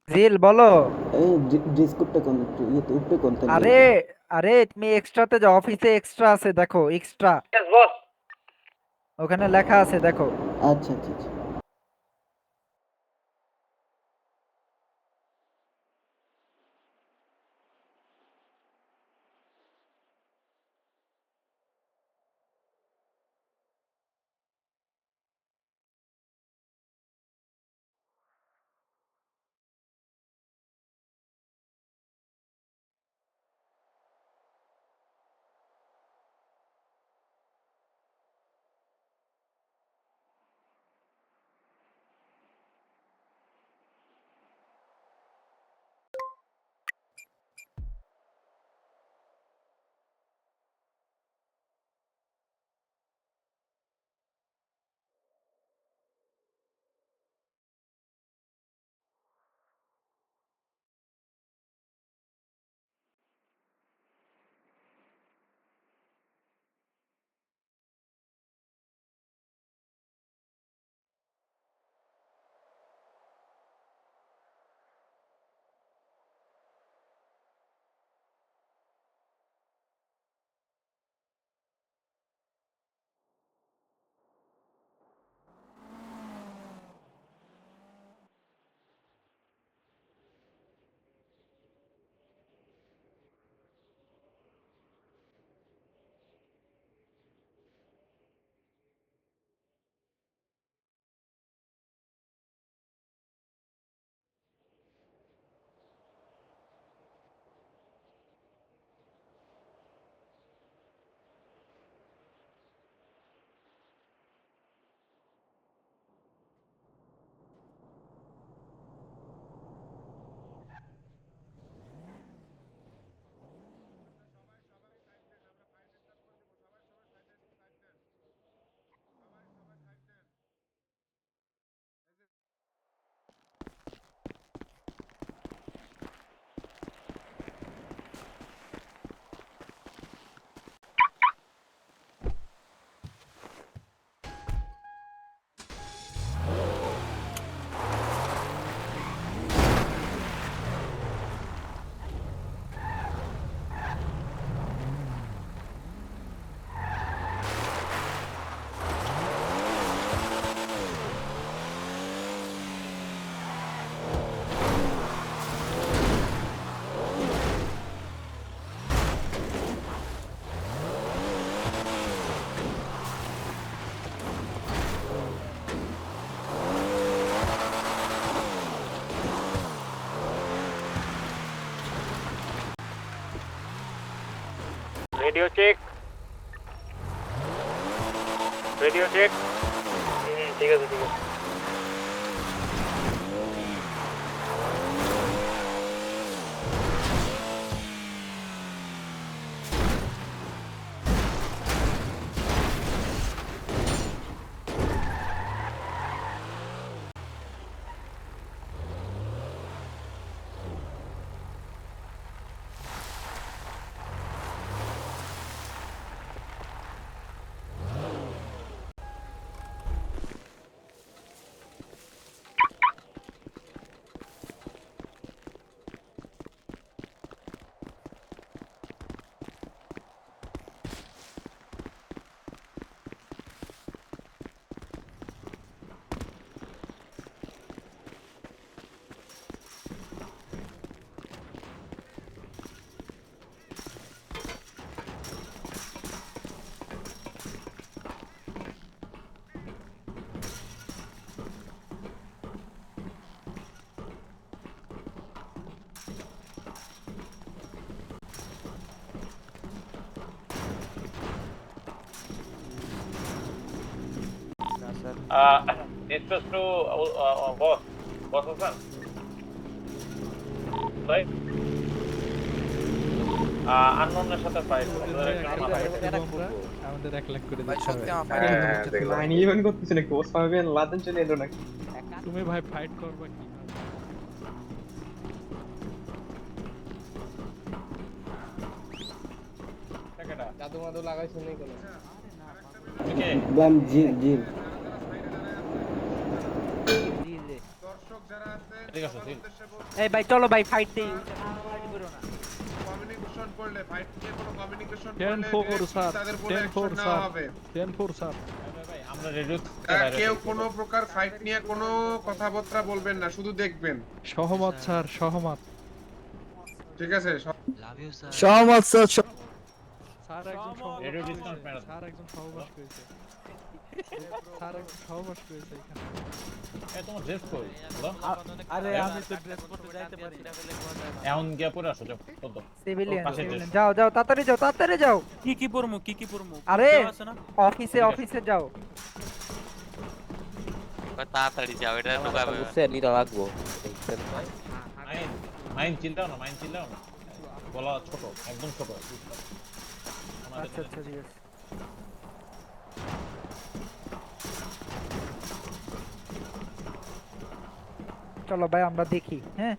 জিল বলো। ড্রেস কোডটা কোন একটু ইয়েতে উপরে কোন তাহলে? আরে আরে তুমি এক্সট্রাতে যাও, অফিসে এক্সট্রা আছে দেখো, এক্সট্রা ওখানে লেখা আছে দেখো। আচ্ছা আচ্ছা আচ্ছা। Radio check, radio check. ঠিক আছে ঠিক আছে। Discuss to boss. Boss Hassan. Right? আননোনের সাথে ফাইট আমাদের 1 লাখ করে ভাই দিতে সত্যি হবে। আমার ফাইট করতে হচ্ছে মাইনি ইভেন্ট করতেছে নাকি ওসমান বিন লাদেন চলে এলো নাকি তুমি ভাই ফাইট করবে কি জাদু মাদু লাগাইছ নাই কোনো ওকে ব্যাম জিল জিল দর্শক যারা আছেন ঠিক আছে, সবার ঠিক। উদ্দেশ্যে বলছি, এই ভাই চলো ভাই ফাইট দেই কমিউনিকেশন করলে ফাইট নিয়ে কোনো কমিউনিকেশন 10-4 করলে স্যার, তাদের উপর 10-4 অ্যাকশন নেওয়া স্যার। হবে 10-4 স্যার ভাই আমরা রেডিও কেউ কোনো প্রকার ফাইট নিয়ে কোনো কথাবার্তা বলবেন না, শুধু দেখবেন, সহমত স্যার সহমত ঠিক আছে? সহমত স্যার স্যার একজন রেডিও ডিসকাউন্ট ম্যাডাম স্যার একজন সহবাস করেছে স্যার একজন সহবাস করেছে এখানে এই তোমার ড্রেস কই বলো আরে আমি তো ড্রেস পরতে যাইতে পারি না এখন গিয়া পরে আসো যাও কত সিভিলিয়ান পাশে সিভিলিয়ান dress। যাও যাও তাড়াতাড়ি যাও কি পরমু কি পরমু আরে আছে না অফিসে যাও তাড়াতাড়ি যাও এটা ঢোকাবে মাইন মাইন চিন্তাও না গলা ছোট একদম ছোট আমাদের আচ্ছা আচ্ছা ঠিক আছে চলো ভাই আমরা দেখি হ্যাঁ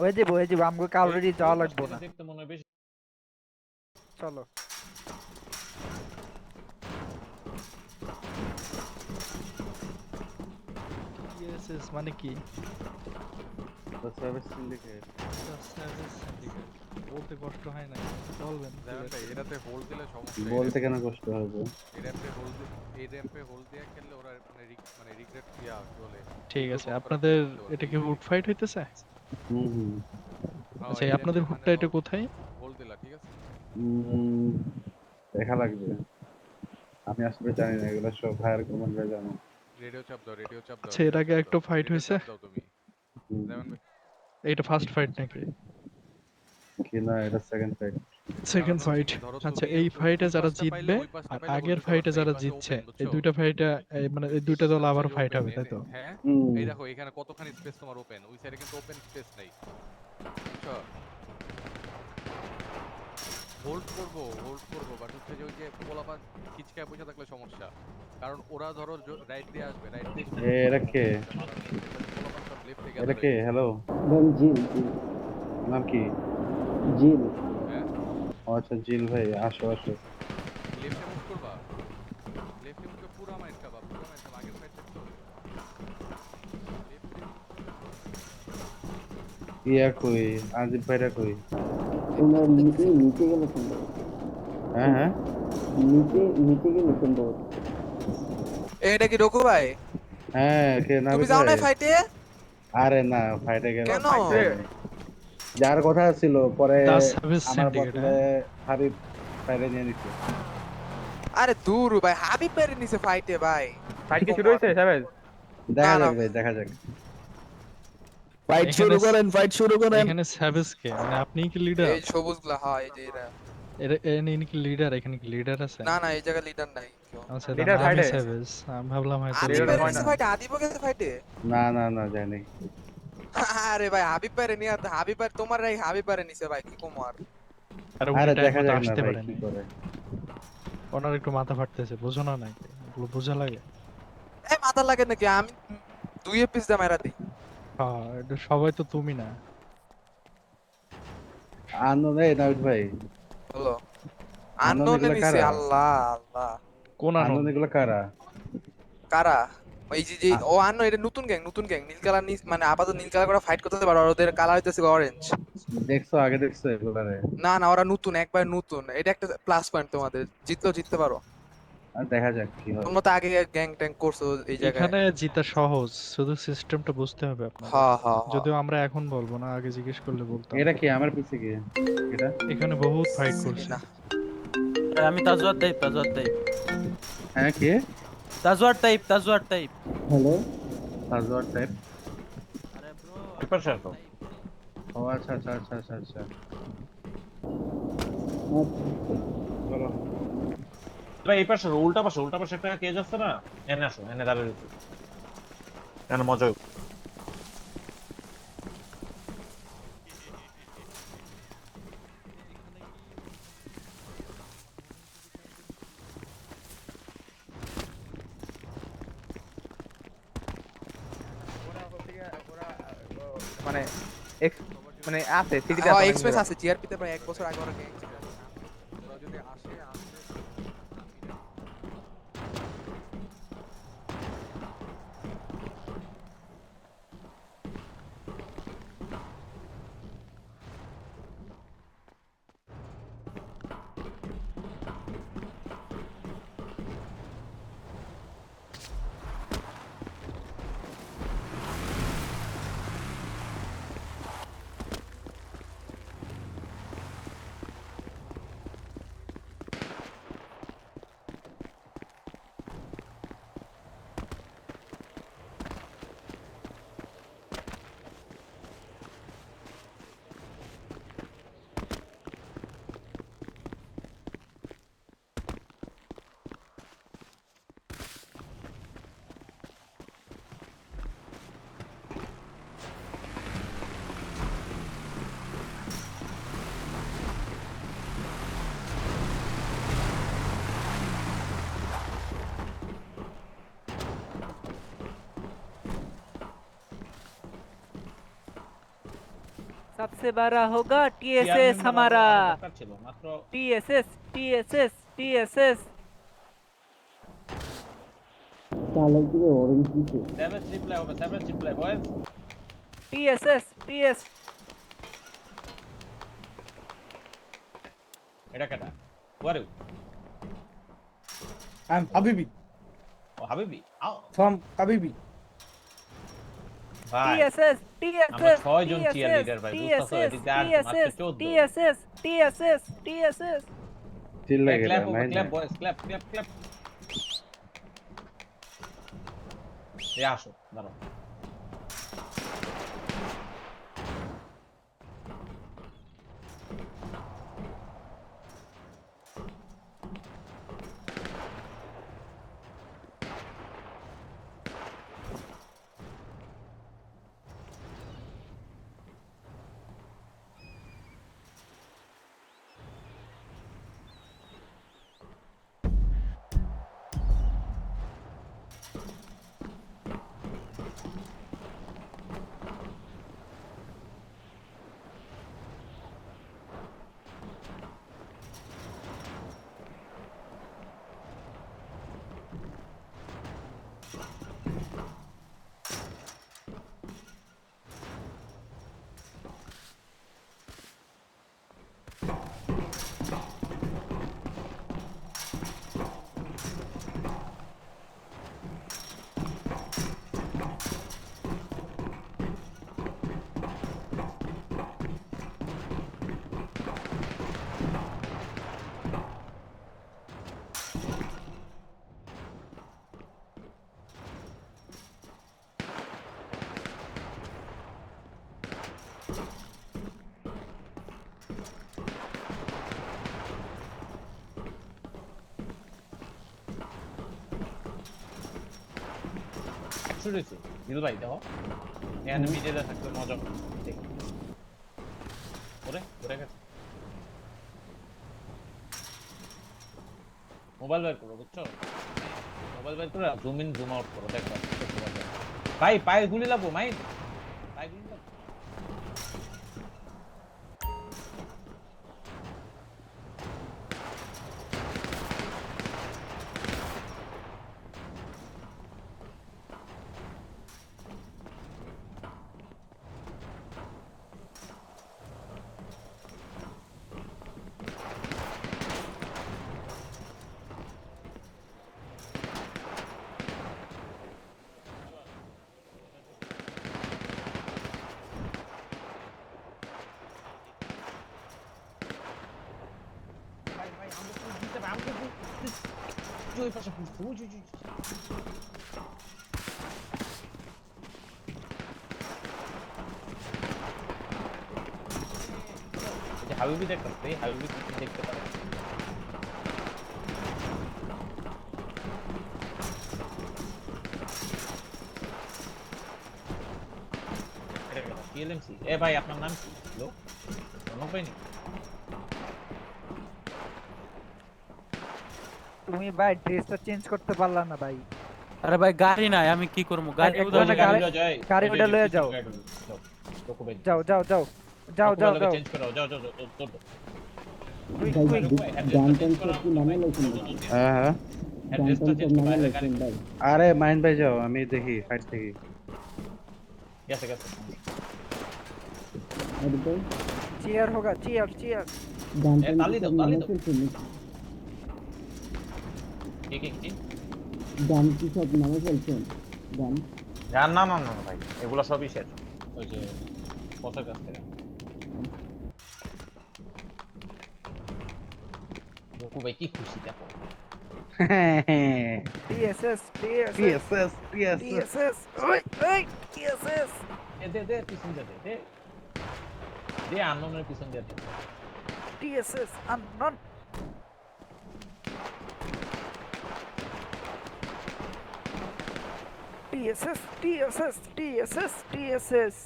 ওই যাবো আমাকে অলরেডি যাওয়া লাগবে না দেখতে মনে হয় বেশি চলো ইএসএস মানে কি সার্ভিস সিন্ডিকেট সার্ভিস সিন্ডিকেট বলতে কষ্ট হয় না বলবেন এটাতে হোল দিলে সমস্যা বলতে কেন কষ্ট হবে এই র্যাম্পে হোল দিয়ে খেললে ওরা মানে রিগ্রেট কিয়া বলে ঠিক আছে আপনাদের এটা কি হুড ফাইট হইতেছে হুম আচ্ছা আপনাদের হুডটা এটা কোথায় হোল দিলা ঠিক আছে দেখা লাগবে আমি আসলে জানি না এগুলো সব হায়ার কমান্ডার জানো রেডিও চাপ দাও আচ্ছা এর আগে একটা ফাইট হইছে তুমি এটা ফার্স্ট ফাইট নাকি কি না এটা সেকেন্ড ফাইট সেকেন্ড ফাইট আচ্ছা এই ফাইটে যারা জিতবে আর আগের ফাইটে যারা জিতছে এই দুইটা ফাইটে মানে এই দুইটা দল আবার ফাইট হবে তাই তো হ্যাঁ এই দেখো এখানে কতখানি স্পেস তোমার ওপেন ওই সাইডে কিন্তু ওপেন স্পেস নাই বুঝছো হোল্ড করবো বাট হচ্ছে যে ওই যে পোলাপা খিচকায় বসে থাকলে সমস্যা কারণ ওরা ধরো রাইট দিয়ে আসবে রাইট দিয়ে এটা কে এটা কে হ্যালো ব্যাম জিল জিল নাম কি জিল হ্যাঁ আচ্ছা জিল ভাই আসো লেফটে মুভ করবা লেফটে মুভ করে পুরো মাইট খাবা আগের ফাইট তো ইয়া কই আজিব ভাইরা কই ওনার নিচে গেল সম্ভব হ্যাঁ নিচে গেল সম্ভব এটা কি রঘু ভাই হ্যাঁ কে নাম তুমি যাও না ফাইটে আরে না ফাইটে গেল কেন? যার কথা ছিল পরে The Service আমার Syndicate, বদলে হাবিব ফাইলে নিয়ে নিছে আরে দূর ভাই হাবিব পেরে নিছে ফাইটে ভাই ফাইট কি শুরু হইছে সাবেজ দেখা না, যাক ভাই দেখা যাক ফাইট শুরু করেন এখানে সার্ভিস কে মানে আপনি কি লিডার এই সবুজগুলা হয় এই যে এরা এখানে কি লিডার এখানে কি লিডার আছে না এই জায়গা লিডার নাই কেউ। আচ্ছা Leader তাহলে আমি side এ? সার্ভিস আমি ভাবলাম হয়তো আদিব leader leader পেরে হয় নিছে না। ফাইটে আদিব গেছে ফাইটে না জানি আরে ভাই হাবিব পেরে নিয়ে হাবিব পেরে তোমার এই হাবিব পেরে নিছে ভাই কি কুমার আর আরে উনি দেখা টাইম যাক না আসতে ভাই পারে কি না করে ওনার একটু মাথা ফাটতেছে বুঝো না নাকি এগুলো বোঝা লাগে এই মাথা লাগে নাকি আমি 2 এপিস দা মারা দিই হ্যাঁ এটা সবাই তো তুমি না আনো রে নাবিদ ভাই হলো আনন্দ আনন্দে এগুলা নিছে কারা? আল্লাহ কোন আনো আনন্দ এগুলো কারা কারা ওই যে ও আনো এটা নতুন গ্যাং নীল কালার মানে আপাতত নীল কালার করে ফাইট করতে পারো আর ওদের কালার হইতেছে অরেঞ্জ দেখছো আগে দেখছো এগুলারে না ওরা নতুন একবার নতুন এটা একটা প্লাস পয়েন্ট তোমাদের জিততে পারো আর দেখা যাক কি হয় তোমরা তো আগে গ্যাং ট্যাং করছো এই জায়গায় এখানে জিতা সহজ শুধু সিস্টেমটা বুঝতে হবে আপনার হ্যাঁ যদিও আমরা এখন বলবো না আগে জিজ্ঞেস করলে বলতাম এটা কি আমার পিছে কি এটা এখানে বহুত ফাইট করছে না আমি তাজওয়ার টাইপ হ্যাঁ কি Tajwar type hello password type আরে ব্রো পেপার শেয়ার করো ও আচ্ছা চলো ভাই এই পাশে উল্টা পাশে একটা কেজ আছে না, এনে আসো, এনে দাঁড়িয়ে এনে মজা হবে। মানে মানে আছে সিটিতে এক্সপ্রেস আছে জিআরপিতে প্রায় 1 বছর আগে ওরা গ্যাং ছিল। ওরা যদি আসে सबसे बड़ा होगा टीएसएस हमारा। ছিল মাত্র टीएसएस टीएसएस टीएसएस চালাই দিয়ে অরেঞ্জ দিছে। 7 রিপ্লাই হবে, 7 রিপ্লাই বয়েজ। टीएसएस टीएस এটা কেডা? ওয়ারে আই এম হাবিবি ও হাবিবি আও ফ্রম হাবিবি। ভাই टीएसएस আমরা टीएसएस 6 জন চিয়ার লিডার ভাই, বুঝতাছো এদিকে আর মাত্র 14। टीएसएस टीएसएस टीएसएस clap clap boys, clap clap clap. এ আসো দাঁড়াও। শুরু হয়েছে দিল ভাই, দেখো এখানে মিডিয়াতে থাকতে মজা হবে। ওরে ওরে গেছে, মোবাইল বের করো, বুঝছো? মোবাইল বের করে জুম ইন জুম আউট করো, দেখো ভাই পায়ে গুলি লাগবো, মাই পায়ে গুলি লাগবো। ওই পাশে পুষছে, ওই হাবিবি দেখতে পারে, হাবিবি দেখতে পারে। টিএলএমসি এ ভাই আপনার নাম কি হ্যালো কোনো পাইনি তুমি ভাই ড্রেসটা চেঞ্জ করতে পারলা না ভাই। আরে ভাই গাড়ি নাই, আমি কি করবো? গাড়ি এক উধার জনে গাড়ি। গাড়ি- গাড়ি ওটা লয়ে যাও। যাও যাও যাও যাও যাও যাও চেঞ্জ করো যাও যাও যাও কুইক ভাই কুইক গান টান সব কি নামে লাইছেন ভাই? হ্যাঁ হ্যাঁ গান টান সব নামে লাইছেন ভাই? আরে মাইন্ড ভাই যাও, আমি দেখি ফাইট দেখি। গেছে গেছে আরে ভাই চিয়ার হোগা চিয়ার চিয়ার। গান এ, টান তালি সব দাও, তালি নামে দাও। ফেলছেন নাকি? কি গান কি সব নামে ফেলছেন? গান গান না না না ভাই এগুলো সবই শেষ ওই যে পথের কাছ থেকে রকু ভাই কি খুশি দেখো টিএসএস টিএসএস পিএসএস পিএসএস টিএসএস ওই ওই টিএসএস দে পিছন দে দে আননের পিছন দে টিএসএস আননন। টিএসএস টিএসএস টিএসএস টিএসএস।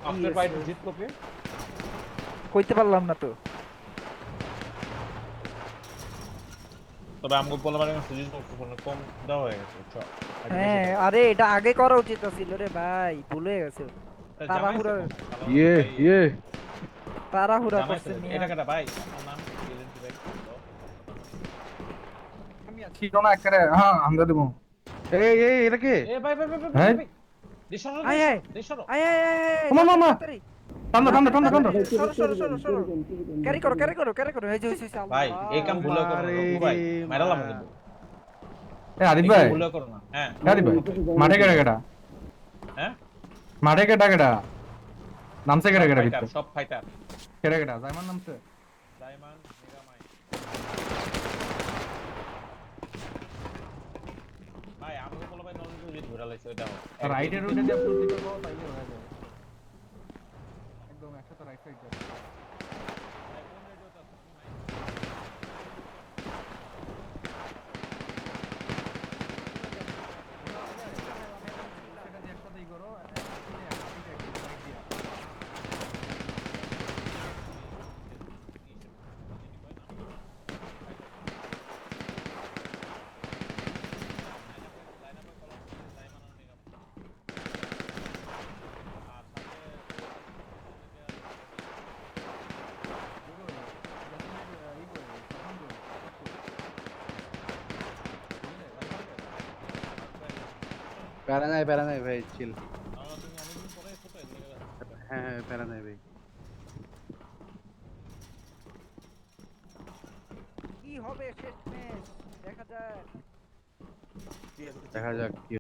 আপনার ফাইট জিতলো কে কইতে পারলাম না তো। তবে আমগো বলা মানে সুযোগ কম দেওয়া হয়ে গেছে চ হ্যাঁ আরে এটা আগে করা উচিত ছিল রে ভাই, ভুলে গেছে। তাড়াহুড়া ইয়ে তাড়াহুড়া করছে এটা কাটা ভাই আপনার নাম টিএলএমসি ভাই ছিল না একেবারে। হ্যাঁ আমরা দেবো। এই এই এটা কি? এ ভাই হ্যাঁ? দেশরো আয়, আয়। দেশরো আয় আয় আয় মামা, মামা। তাড়াতাড়ি। টান্দা টান্দা টান্দা টান্দা। সরো সরো সরো সরো ক্যারি করো ক্যারি করো ক্যারি করো। এই যে হইছে ভাই এই কাম ভুলে করো না রকু ভাই মারালাম কিন্তু এ আদিব এই ভাই, কাম ভুলে করো না হ্যাঁ আদিব ভাই মাঠে কেডা কেডা? হ্যাঁ মাঠে কেডা কেডা? নামছে কেডা কেডা ফাইটার ভিতরে? সব ফাইটার কেডা কেডা? জাইমান নামছে? ডায়মন্ড মেগামাই ভাই আমগো বলা ভাই নলেজ উইথ ঘোরা লাইছে ওইটা রাইটের রুটে দিয়ে প্রতি করবো তাইলে হয়ে যাবে। একদম একসাথে রাইট সাইড যাবে। প্যারা নাই ভাই, চিল। হ্যাঁ হ্যাঁ প্যারা নাই ভাই। কি হবে শেষ ম্যাচ দেখা যাক। দেখা যাক কি